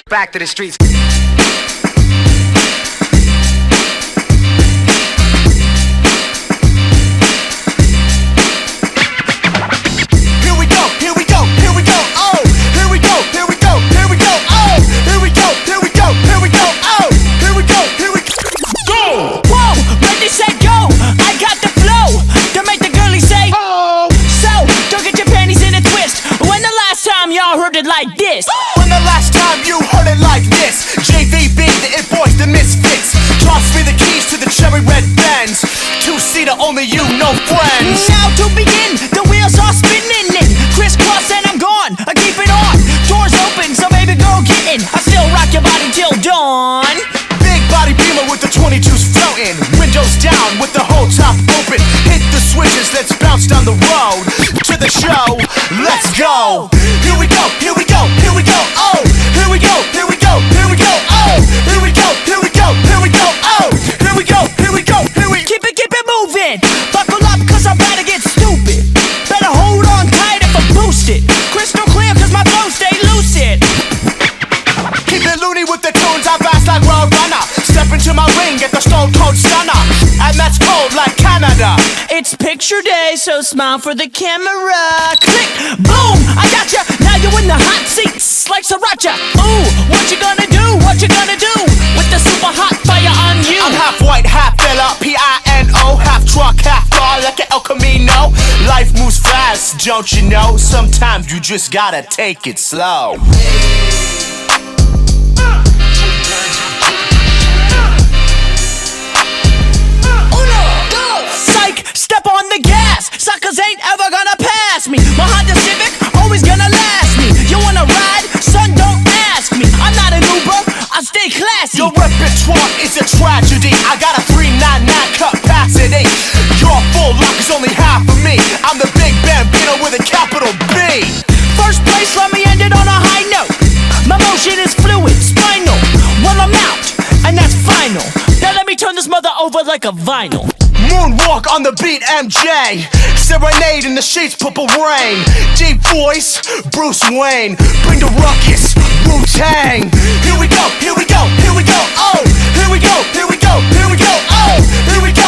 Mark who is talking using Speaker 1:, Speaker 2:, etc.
Speaker 1: Back to the streets.
Speaker 2: Like this.
Speaker 3: When the last time you heard it like this? JVB, the It Boys, the Misfits. Toss me the keys to the cherry red Benz. Two-seater, only you, no friends.
Speaker 2: Now to begin, the wheels are spinning in. Crisscross and I'm gone, I keep it on. Doors open, so baby girl get in. I still rock your body till dawn.
Speaker 3: Big body Beamer with the 22s floating. Windows down with the whole top open. Hit the switches, let's bounce down the road. To the show, let's go. Here we go, here we go, here we go, oh. Here we go, here we go, here we go, oh. Here we go, here we go, here we go, oh. Here we go, here we go, here we
Speaker 2: keep it moving. Buckle up, cause I'm about to get stupid. Better hold on tight if I boost it. Crystal clear, cause my flow stay lucid.
Speaker 3: Keep it loony with the tunes, I fast like Road Runner. Step into my ring, get the stone cold stunner. And that's cold like Canada.
Speaker 2: It's picture day, so smile for the camera. Click, boom, I gotcha. Now you're in the hot seats like Sriracha. Ooh, what you gonna do? What you gonna do with the super hot fire on you?
Speaker 3: I'm half white, half fella, P-I-N-O. Half truck, half car, like an El Camino. Life moves fast, don't you know? Sometimes you just gotta take it slow.
Speaker 2: Step on the gas, suckers ain't ever gonna pass me. My Honda Civic, always gonna last me. You wanna ride? Son, don't ask me. I'm not an Uber, I stay classy.
Speaker 3: Your repertoire is a tragedy. I got a 399 capacity. Your full lock is only half of me. I'm the Big Bambino with a capital B.
Speaker 2: First place, let me end it on a high note. My motion is fluid, spinal. Well, I'm out, and that's final. Now let me turn this mother over like a vinyl.
Speaker 3: Moonwalk on the beat, MJ. Serenade in the sheets, purple rain. Deep voice, Bruce Wayne. Bring the ruckus, Wu-Tang. Here we go, here we go, here we go, oh. Here we go, here we go, here we go, oh. Here we go,